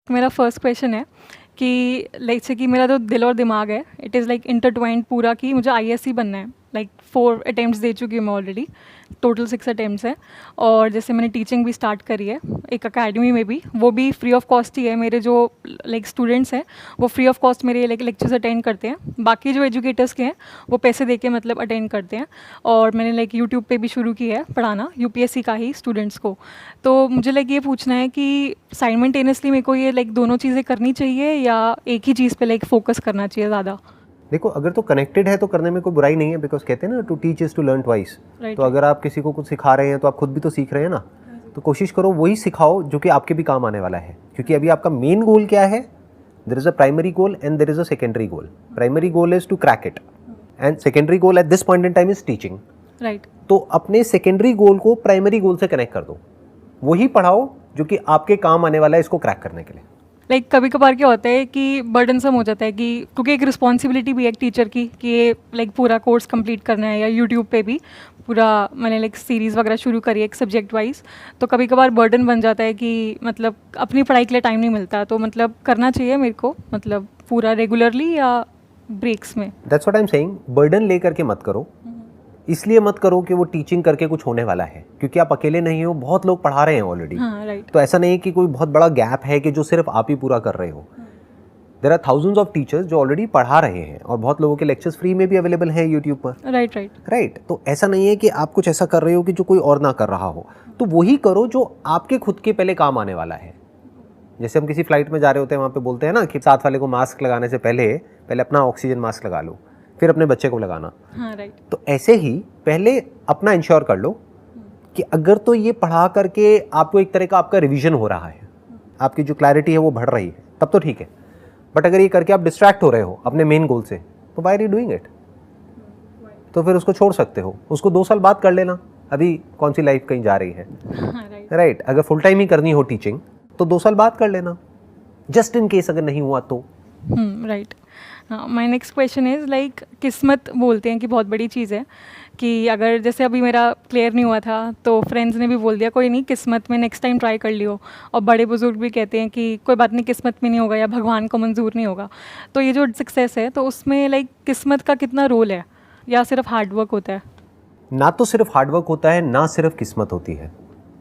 मेरा first question है कि लाइक से कि मेरा जो दिल और दिमाग है इट इज़ लाइक इंटरट्वाइंड पूरा कि मुझे आईएएससी बनना है। लाइक 4 अटेम्प्ट्स दे चुकी हूँ मैं ऑलरेडी, टोटल 6 अटेम्प्ट्स है। और जैसे मैंने टीचिंग भी स्टार्ट करी है एक अकेडमी में भी, वो भी फ्री ऑफ कॉस्ट ही है। मेरे जो लाइक स्टूडेंट्स हैं वो फ्री ऑफ कॉस्ट मेरे लाइक लेक्चर्स अटेंड करते हैं। बाकी जो एजुकेटर्स के हैं वो पैसे दे के मतलब अटेंड करते हैं। और मैंने लाइक यूट्यूब पे भी शुरू किया है पढ़ाना यूपीएससी का ही स्टूडेंट्स को। तो मुझे लाइक ये पूछना है कि साइमल्टेनियसली मेरे को ये लाइक दोनों चीज़ें करनी चाहिए या एक ही चीज़ पे लाइक फोकस करना चाहिए ज़्यादा? देखो, अगर तो कनेक्टेड है तो करने में कोई बुराई नहीं है, बिकॉज कहते हैं ना to teach is to learn twice. तो अगर आप किसी को कुछ सिखा रहे हैं तो आप खुद भी तो सीख रहे हैं ना, तो कोशिश करो वही सिखाओ जो कि आपके भी काम आने वाला है। क्योंकि अभी आपका मेन गोल क्या है? There is a primary goal and there is a secondary goal. Primary goal is to crack it and secondary goal at this point in time is teaching. Right. तो अपने सेकेंडरी गोल को primary goal से connect कर दो, वही पढ़ाओ जो कि आपके काम आने वाला है इसको क्रैक करने के लिए। लाइक कभी कभार क्या होता है कि बर्डनसम हो जाता है कि क्योंकि एक रिस्पॉन्सिबिलिटी भी है एक टीचर की कि ये लाइक पूरा कोर्स कंप्लीट करना है, या यूट्यूब पे भी पूरा मैंने लाइक सीरीज़ वगैरह शुरू करी है एक सब्जेक्ट वाइज। तो कभी कभार बर्डन बन जाता है कि मतलब अपनी पढ़ाई के लिए टाइम नहीं मिलता। तो मतलब करना चाहिए मेरे को मतलब पूरा रेगुलरली या ब्रेक्स में? That's what I am saying, burden लेकर के मत करो। इसलिए मत करो कि वो टीचिंग करके कुछ होने वाला है, क्योंकि आप अकेले नहीं हो, बहुत लोग पढ़ा रहे हैं ऑलरेडी। हाँ, राइट। तो ऐसा नहीं है कि कोई बहुत बड़ा गैप है कि जो सिर्फ आप ही पूरा कर रहे हो। There are thousands of teachers जो ऑलरेडी पढ़ा रहे हैं, और बहुत लोगों के लेक्चर्स फ्री में भी अवेलेबल हैं यूट्यूब पर। राइट। तो ऐसा नहीं है कि आप कुछ ऐसा कर रहे हो कि जो कोई और ना कर रहा हो। तो वही करो जो आपके खुद के पहले काम आने वाला है। जैसे हम किसी फ्लाइट में जा रहे होते हैं, वहाँ पे बोलते हैं ना कि साथ वाले को मास्क लगाने से पहले अपना ऑक्सीजन मास्क लगा लो, फिर अपने बच्चे को लगाना। हाँ, राइट। तो ऐसे ही पहले अपना इंश्योर कर लो कि अगर तो ये पढ़ा करके आपको एक तरह का आपका रिवीजन हो रहा है, आपकी जो क्लैरिटी है वो बढ़ रही है, तब तो ठीक है। बट अगर ये करके आप डिस्ट्रैक्ट हो रहे हो अपने मेन गोल से, तो why are you doing it? तो फिर उसको छोड़ सकते हो, उसको 2 साल बाद कर लेना। अभी कौन सी लाइफ कहीं जा रही है? राइट। अगर फुल टाइम ही करनी हो टीचिंग तो 2 साल बाद कर लेना, जस्ट इन केस अगर नहीं हुआ तो। Right. My next question is like किस्मत बोलते हैं कि बहुत बड़ी चीज़ है कि अगर जैसे अभी मेरा क्लियर नहीं हुआ था तो फ्रेंड्स ने भी बोल दिया कोई नहीं, किस्मत में नेक्स्ट टाइम ट्राई कर लियो। और बड़े बुजुर्ग भी कहते हैं कि कोई बात नहीं, किस्मत में नहीं होगा या भगवान को मंजूर नहीं होगा। तो ये जो सक्सेस है तो उसमें लाइक किस्मत का कितना रोल है, या सिर्फ हार्डवर्क होता है? ना तो सिर्फ हार्डवर्क होता है, ना सिर्फ किस्मत होती है।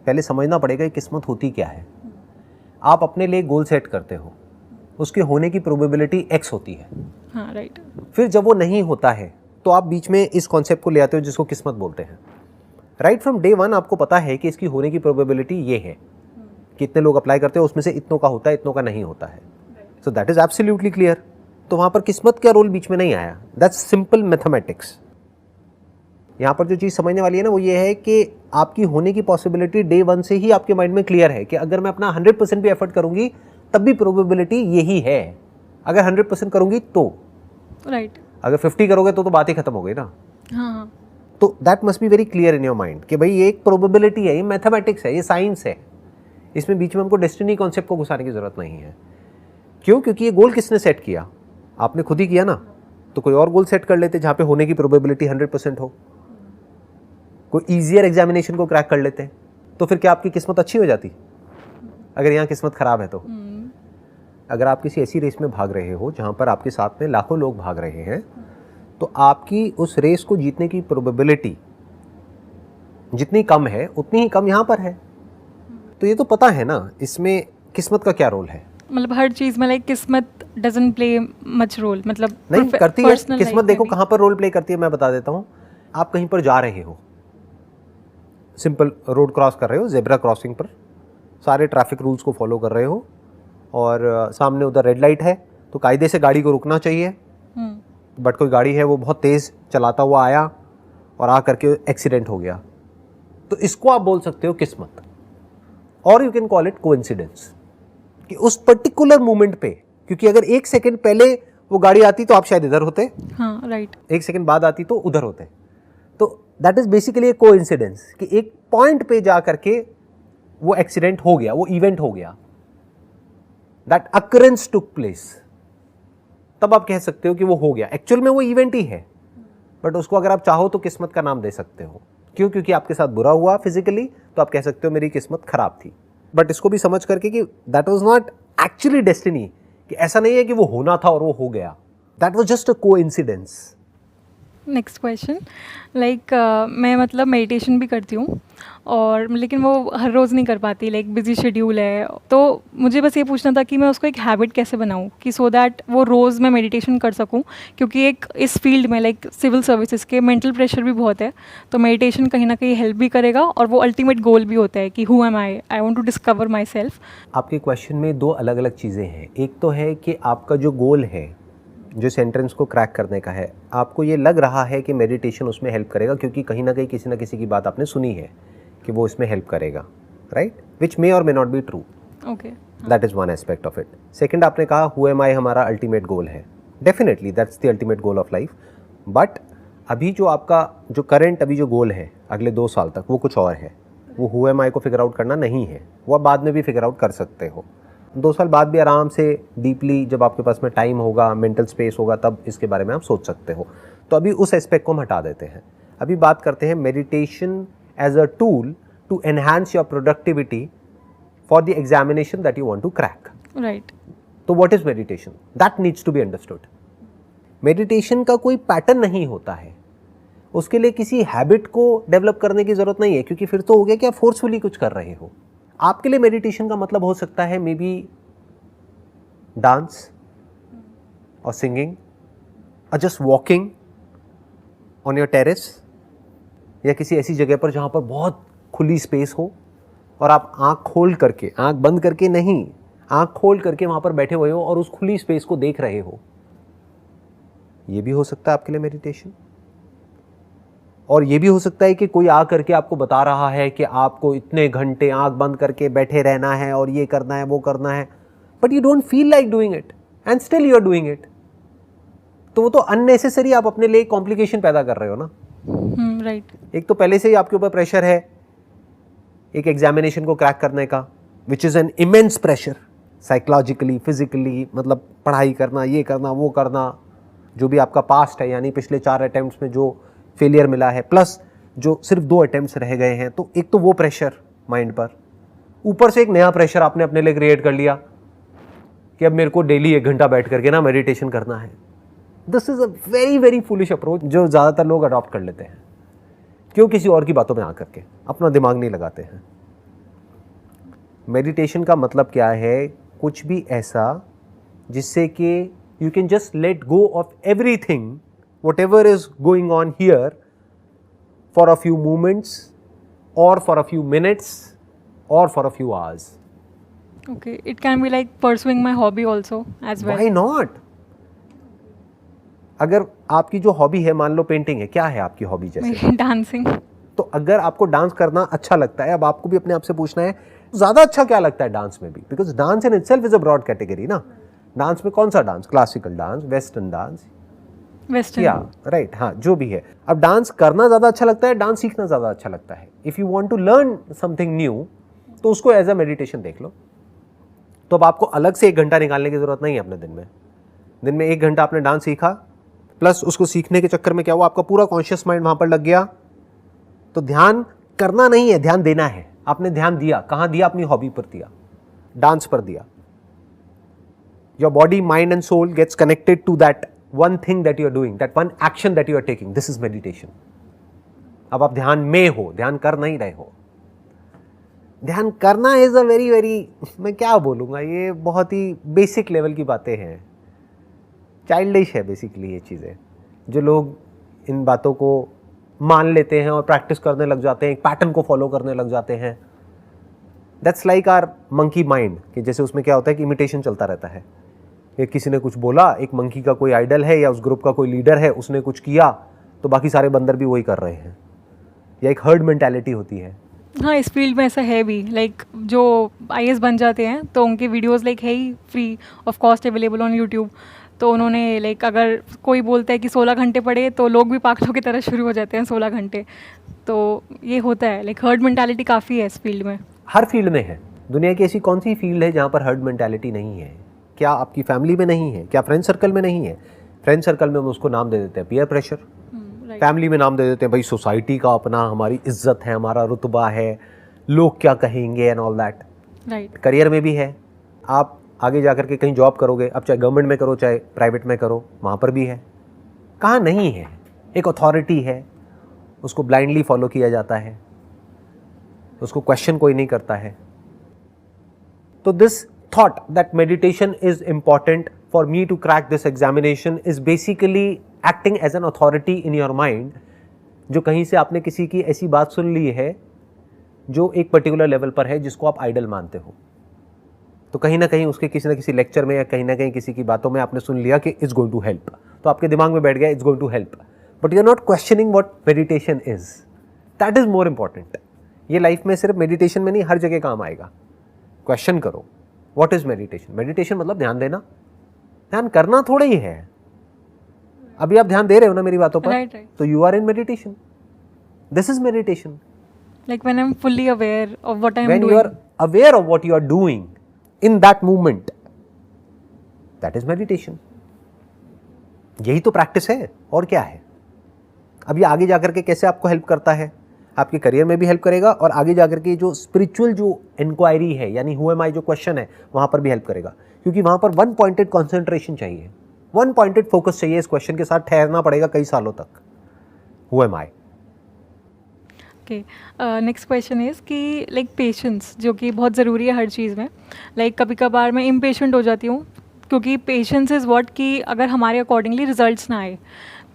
पहले समझना पड़ेगा कि किस्मत होती क्या है। आप अपने लिए गोल सेट करते हो, उसके होने की प्रोबेबिलिटी x होती है। हाँ, राइट। फिर जब वो नहीं होता है तो आप बीच में इस कॉन्सेप्ट को ले आते हो जिसको किस्मत बोलते हैं। राइट फ्रॉम डे 1 आपको पता है कि इसकी होने की प्रोबेबिलिटी ये है कि इतने लोग अप्लाई करते हैं, उसमें से इतनों का होता है, इतनों का नहीं होता है। So that is absolutely clear. तो वहाँ पर किस्मत का रोल बीच में नहीं आया। That's simple mathematics. यहाँ पर जो चीज़ समझने वाली है ना वो ये है कि आपकी होने की पॉसिबिलिटी डे 1 से ही आपके माइंड में क्लियर है कि अगर मैं अपना 100% भी एफर्ट करूंगी तब भी प्रोबेबिलिटी यही है। अगर 100% करूंगी तो राइट। अगर 50 करोगे तो बात ही खत्म हो गई ना। हाँ। तो that must be very clear in your mind कि भाई ये एक प्रोबेबिलिटी है, ये मैथमेटिक्स है, ये साइंस है। इसमें बीच में हमको डेस्टिनी कॉन्सेप्ट को घुसाने की जरूरत नहीं है। क्यों? क्योंकि ये गोल किसने सेट किया? आपने खुद ही किया ना। तो कोई और गोल सेट कर लेते जहाँ पे होने की प्रोबेबिलिटी 100% हो। कोई ईजियर एग्जामिनेशन को क्रैक कर लेते, तो फिर क्या आपकी किस्मत अच्छी हो जाती? अगर यहाँ किस्मत खराब है तो। अगर आप किसी ऐसी रेस में भाग रहे हो जहाँ पर आपके साथ में लाखों लोग भाग रहे हैं, तो आपकी उस रेस को जीतने की प्रोबेबिलिटी जितनी कम है उतनी ही कम यहाँ पर है। तो ये तो पता है ना, इसमें किस्मत का क्या रोल है? मतलब हर चीज़ में लाइक किस्मत डजंट प्ले मच रोल, मतलब नहीं करती है। किस्मत देखो कहाँ पर रोल प्ले करती है, मैं बता देता हूँ। आप कहीं पर जा रहे हो, सिंपल रोड क्रॉस कर रहे हो, जेब्रा क्रॉसिंग पर सारे ट्रैफिक रूल्स को फॉलो कर रहे हो, और सामने उधर रेड लाइट है तो कायदे से गाड़ी को रुकना चाहिए। बट कोई गाड़ी है वो बहुत तेज़ चलाता हुआ आया और आ करके एक्सीडेंट हो गया। तो इसको आप बोल सकते हो किस्मत, और you can call it coincidence, कि उस पर्टिकुलर मोमेंट पे, क्योंकि अगर 1 सेकंड पहले वो गाड़ी आती तो आप शायद इधर होते। हाँ, राइट। 1 सेकंड बाद आती तो उधर होते। तो that is basically A coincidence कि एक पॉइंट पे जा करके वो एक्सीडेंट हो गया, वो इवेंट हो गया, दैट अकरेंस टुक प्लेस। तब आप कह सकते हो कि वो हो गया। एक्चुअल में वो इवेंट ही है, बट उसको अगर आप चाहो तो किस्मत का नाम दे सकते हो। क्यों? क्योंकि आपके साथ बुरा हुआ फिजिकली, तो आप कह सकते हो मेरी किस्मत खराब थी। बट इसको भी समझ करके कि that was not actually destiny, कि ऐसा नहीं है कि वो होना था और वो हो गया. That was just a coincidence. Next question, like मैं मतलब मेडिटेशन भी करती हूँ और लेकिन वो हर रोज़ नहीं कर पाती, लाइक बिजी शेड्यूल है. तो मुझे बस ये पूछना था कि मैं उसको एक हैबिट कैसे बनाऊँ कि सो दैट वो रोज़ मैं मेडिटेशन कर सकूँ, क्योंकि एक इस फील्ड में लाइक सिविल सर्विसेज के मेंटल प्रेशर भी बहुत है. तो मेडिटेशन कहीं ना कहीं हेल्प भी करेगा और वो अल्टीमेट गोल भी होता है कि who am I want to discover myself. आपके क्वेश्चन में दो अलग अलग चीज़ें हैं. एक तो है कि आपका जो गोल है, जो सेंटेंस को क्रैक करने का है, आपको ये लग रहा है कि मेडिटेशन उसमें हेल्प करेगा क्योंकि कहीं ना कहीं किसी ना किसी की बात आपने सुनी है कि वो इसमें हेल्प करेगा, राइट? विच मे और may not be true. Okay, that is one aspect of it. Second, आपने कहा हु एम आई हमारा अल्टीमेट गोल है. Definitely that's the ultimate goal of life. But अभी जो आपका जो करंट अभी जो गोल है अगले 2 साल तक, वो कुछ और है. वो हु एम आई को फिगर आउट करना नहीं है, वो आप बाद में भी फिगर आउट कर सकते हो. 2 साल बाद भी आराम से डीपली, जब आपके पास में टाइम होगा, मेंटल स्पेस होगा, तब इसके बारे में आप सोच सकते हो. तो अभी उस एस्पेक्ट को हम हटा देते हैं. अभी बात करते हैं meditation as a tool to enhance your productivity for the examination that you want to crack. Right. तो what is meditation? That needs to be understood. Meditation का कोई पैटर्न नहीं होता है. उसके लिए किसी हैबिट को डेवलप करने की ज़रूरत नहीं है, क्योंकि फिर तो हो गया कि आप फोर्सफुली कुछ कर रहे हो. आपके लिए मेडिटेशन का मतलब हो सकता है मे बी डांस और सिंगिंग और just walking on your terrace, या किसी ऐसी जगह पर जहाँ पर बहुत खुली स्पेस हो और आप आँख खोल करके, आँख बंद करके नहीं, आँख खोल करके वहाँ पर बैठे हुए हो और उस खुली स्पेस को देख रहे हो. ये भी हो सकता है आपके लिए मेडिटेशन. और ये भी हो सकता है कि कोई आ करके आपको बता रहा है कि आपको इतने घंटे आंख बंद करके बैठे रहना है और ये करना है, वो करना है, but you don't feel like doing it and still you are doing it. तो वो तो अननेसेसरी आप अपने लिए कॉम्प्लिकेशन पैदा कर रहे हो ना. राइट. एक तो पहले से ही आपके ऊपर प्रेशर है एक एग्जामिनेशन को क्रैक करने का, which is an immense pressure psychologically, physically, मतलब पढ़ाई करना, ये करना, वो करना, जो भी आपका पास्ट है, यानी पिछले 4 अटेम्प्ट्स में जो फेलियर मिला है, प्लस जो सिर्फ 2 अटेम्प्ट्स रह गए हैं. तो एक तो वो प्रेशर माइंड पर, ऊपर से एक नया प्रेशर आपने अपने लिए क्रिएट कर लिया कि अब मेरे को डेली 1 घंटा बैठ करके ना मेडिटेशन करना है. This is a very very foolish approach जो ज़्यादातर लोग अडॉप्ट कर लेते हैं. क्यों? किसी और की बातों में आकर के अपना दिमाग नहीं लगाते हैं. मेडिटेशन का मतलब क्या है? कुछ भी ऐसा जिससे कि you can just let go of everything, whatever is going on here, for a few moments or for a few minutes or for a few hours. Okay, it can be like pursuing my hobby also as well. Why not? अगर आपकी जो hobby है, मान लो painting है, क्या है आपकी hobby जैसे? डांसिंग. तो अगर आपको डांस करना अच्छा लगता है, अब आपको भी अपने आप से पूछना है ज़्यादा अच्छा क्या लगता है डांस में भी, because dance in itself is a broad category ना. डांस में कौन सा dance? Classical dance, western dance, western. या राइट, हाँ, जो भी है. अब डांस करना ज़्यादा अच्छा लगता है, डांस सीखना ज़्यादा अच्छा लगता है. If you want to learn something new, तो उसको एज अ मेडिटेशन देख लो. तो अब आपको अलग से 1 घंटा निकालने की ज़रूरत नहीं है अपने दिन में. दिन में 1 घंटा आपने डांस सीखा, प्लस उसको सीखने के चक्कर में क्या हुआ, आपका पूरा कॉन्शियस माइंड वहाँ पर लग गया. तो ध्यान करना नहीं है, ध्यान देना है. आपने ध्यान दिया, कहाँ दिया? अपनी हॉबी पर दिया, डांस पर दिया. Your body, mind and soul gets connected to that one thing that you are doing, that one action that you are taking. This is meditation. अब आप ध्यान में हो, ध्यान कर नहीं रहे हो. ध्यान करना इज अ वेरी वेरी, मैं क्या बोलूँगा, ये बहुत ही बेसिक लेवल की बातें हैं. चाइल्डिश है बेसिकली ये चीज़ें. जो लोग इन बातों को मान लेते हैं और प्रैक्टिस करने लग जाते हैं, एक पैटर्न को फॉलो करने लग जाते हैं. That's like our monkey mind, कि जैसे उसमें क्या होता है कि इमिटेशन चलता रहता है. एक किसी ने कुछ बोला, एक मंकी का कोई आइडल है या उस ग्रुप का कोई लीडर है, उसने कुछ किया तो बाकी सारे बंदर भी वही कर रहे हैं, या एक हर्ड मेंटालिटी होती है. हाँ, इस फील्ड में ऐसा है भी. लाइक जो IAS बन जाते हैं तो उनके वीडियोस लाइक है ही free of cost available on YouTube. तो उन्होंने लाइक अगर कोई बोलता है कि 16 घंटे पढ़े, तो लोग भी पागलों की तरह शुरू हो जाते हैं 16 घंटे. तो ये होता है, लाइक हर्ड मेंटालिटी काफ़ी है इस फील्ड में. हर फील्ड में है. दुनिया की ऐसी कौन सी फील्ड है जहाँ पर हर्ड मेंटालिटी नहीं है? क्या आपकी फैमिली में नहीं है? क्या फ्रेंड सर्कल में नहीं है? फ्रेंड सर्कल में हम उसको नाम दे देते हैं पीयर प्रेशर. फैमिली में नाम दे देते हैं भाई सोसाइटी का अपना, हमारी इज्जत है, हमारा रुतबा है, लोग क्या कहेंगे and all that. Right. Career में भी है. आप आगे जा कर के कहीं जॉब करोगे, अब चाहे गवर्नमेंट में करो चाहे प्राइवेट में करो, वहाँ पर भी है। कहाँ नहीं है? एक अथॉरिटी है, उसको ब्लाइंडली फॉलो किया जाता है, उसको क्वेश्चन कोई नहीं करता है। तो this thought that meditation is important for me to crack this examination is basically acting as an authority in your mind, जो कहीं से आपने किसी की ऐसी बात सुन ली है जो एक पर्टिकुलर लेवल पर है, जिसको आप आइडल मानते हो। तो कहीं ना कहीं उसके किसी ना किसी लेक्चर में या कहीं ना कहीं किसी की बातों में आपने सुन लिया कि इट्स गोइंग टू हेल्प, तो आपके दिमाग में बैठ गया it's going to help, but you are not questioning what meditation is. That is more important. ये लाइफ में सिर्फ मेडिटेशन में नहीं, हर जगह काम आएगा। क्वेश्चन करो व्हाट इज मेडिटेशन। मेडिटेशन मतलब ध्यान देना, ध्यान करना थोड़ा ही है। अभी आप ध्यान दे रहे हो ना मेरी बातों पर, Right. तो you are in meditation. This is meditation. Like when I'm fully aware of what I'm When doing. you are aware of what you are doing in that moment, that is meditation. यही तो practice है, और क्या है। अब ये आगे जाकर के कैसे आपको हेल्प करता है, आपके करियर में भी हेल्प करेगा, और आगे जाकर के जो स्पिरिचुअल जो इंक्वायरी है, यानी हु एम आई जो क्वेश्चन है, वहाँ पर भी हेल्प करेगा। क्योंकि वहाँ पर वन पॉइंटेड कॉन्सेंट्रेशन चाहिए, वन पॉइंटेड फोकस चाहिए। इस क्वेश्चन के साथ ठहरना पड़ेगा कई सालों तक। Who am I. Okay, next question is कि लाइक पेशेंस, जो कि बहुत ज़रूरी है हर चीज़ में। लाइक कभी कभार मैं इम्पेशेंट हो जाती हूँ, क्योंकि पेशेंस इज़ व्हाट कि अगर हमारे अकॉर्डिंगली रिजल्ट्स ना आए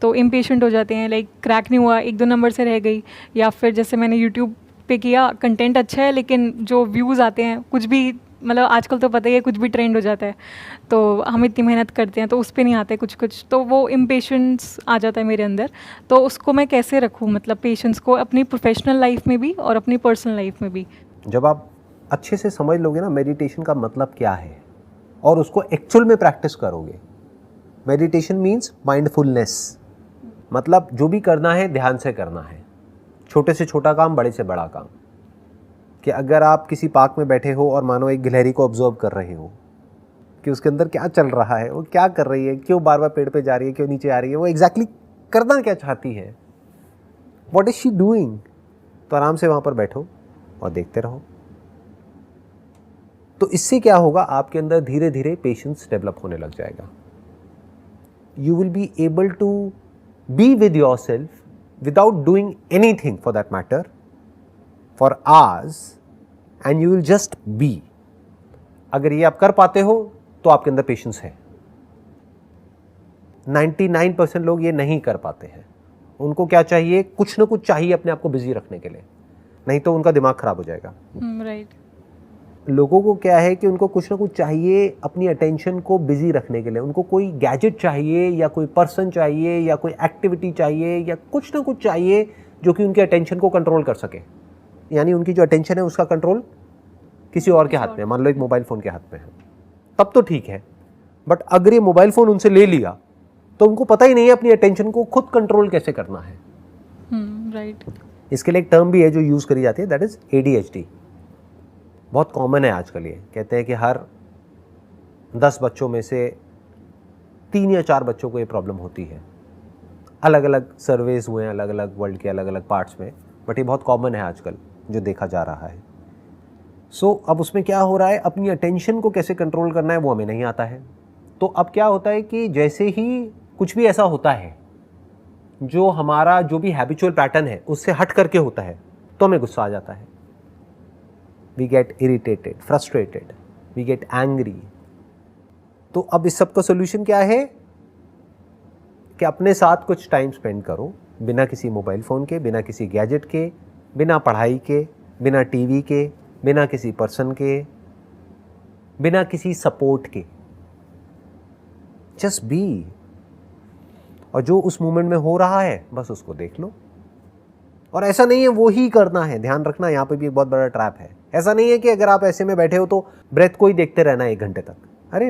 तो इम्पेशेंट हो जाते हैं। लाइक क्रैक नहीं हुआ, 1-2 नंबर से रह गई, या फिर जैसे मैंने यूट्यूब पे किया, कंटेंट अच्छा है लेकिन जो व्यूज़ आते हैं कुछ भी, मतलब आजकल तो पता ही है कुछ भी ट्रेंड हो जाता है, तो हम इतनी मेहनत करते हैं तो उस पे नहीं आते कुछ, तो वो इम्पेशेंस आ जाता है मेरे अंदर। तो उसको मैं कैसे रखूँ, मतलब पेशेंस को अपनी प्रोफेशनल लाइफ में भी और अपनी पर्सनल लाइफ में भी। जब आप अच्छे से समझ लोगे ना मेडिटेशन का मतलब क्या है, और उसको एक्चुअल में प्रैक्टिस करोगे। मेडिटेशन मीन्स माइंडफुलनेस, मतलब जो भी करना है ध्यान से करना है। छोटे से छोटा काम, बड़े से बड़ा काम। कि अगर आप किसी पार्क में बैठे हो और मानो एक गिलहरी को ऑब्जर्व कर रहे हो कि उसके अंदर क्या चल रहा है, वो क्या कर रही है, क्यों बार बार पेड़ पे जा रही है, क्यों नीचे आ रही है, वो एग्जैक्टली करना क्या चाहती है, व्हाट इज शी डूइंग। तो आराम से वहाँ पर बैठो और देखते रहो। तो इससे क्या होगा, आपके अंदर धीरे धीरे पेशेंस डेवलप होने लग जाएगा। You will be able to be with yourself without doing anything for that matter for hours, and you will just be. अगर ये आप कर पाते हो तो आपके अंदर पेशेंस है। 99% लोग ये नहीं कर पाते हैं। उनको क्या चाहिए, कुछ ना कुछ चाहिए अपने आप को बिजी रखने के लिए, नहीं तो उनका दिमाग खराब हो जाएगा। राइट। लोगों को क्या है कि उनको कुछ ना कुछ चाहिए अपनी अटेंशन को बिजी रखने के लिए। उनको कोई गैजेट चाहिए, या कोई पर्सन चाहिए, या कोई एक्टिविटी चाहिए, या कुछ ना कुछ चाहिए जो कि उनके अटेंशन को कंट्रोल कर सके। यानी उनकी जो अटेंशन है उसका कंट्रोल किसी और के हाथ में है। मान लो एक मोबाइल फ़ोन के हाथ में है, तब तो ठीक है। बट अगर ये मोबाइल फ़ोन उनसे ले लिया तो उनको पता ही नहीं है अपनी अटेंशन को खुद कंट्रोल कैसे करना है। राइट। इसके लिए एक टर्म भी है जो यूज़ करी जाती है, दैट इज़ ADHD। बहुत कॉमन है आजकल। ये कहते हैं कि हर 10 बच्चों में से 3 या 4 बच्चों को ये प्रॉब्लम होती है। अलग अलग सर्वेज हुए हैं अलग अलग वर्ल्ड के अलग अलग पार्ट्स में, बट ये बहुत कॉमन है आजकल जो देखा जा रहा है। सो अब उसमें क्या हो रहा है, अपनी अटेंशन को कैसे कंट्रोल करना है वो हमें नहीं आता है। तो अब क्या होता है कि जैसे ही कुछ भी ऐसा होता है जो हमारा जो भी हैबिचुअल पैटर्न है उससे हट करके होता है, तो हमें गुस्सा आ जाता है। We get irritated, frustrated, we get angry. तो अब इस सब का सोल्यूशन क्या है कि अपने साथ कुछ टाइम स्पेंड करो, बिना किसी मोबाइल फ़ोन के, बिना किसी गैजेट के, बिना पढ़ाई के, बिना टीवी के, बिना किसी पर्सन के, बिना किसी सपोर्ट के। Just be. और जो उस मोमेंट में हो रहा है बस उसको देख लो। और ऐसा नहीं है वो ही करना है, ध्यान रखना यहाँ पे भी एक बहुत बड़ा ट्रैप है। ऐसा नहीं है कि अगर आप ऐसे में बैठे हो तो ब्रेथ को ही देखते रहना 1 घंटे तक। अरे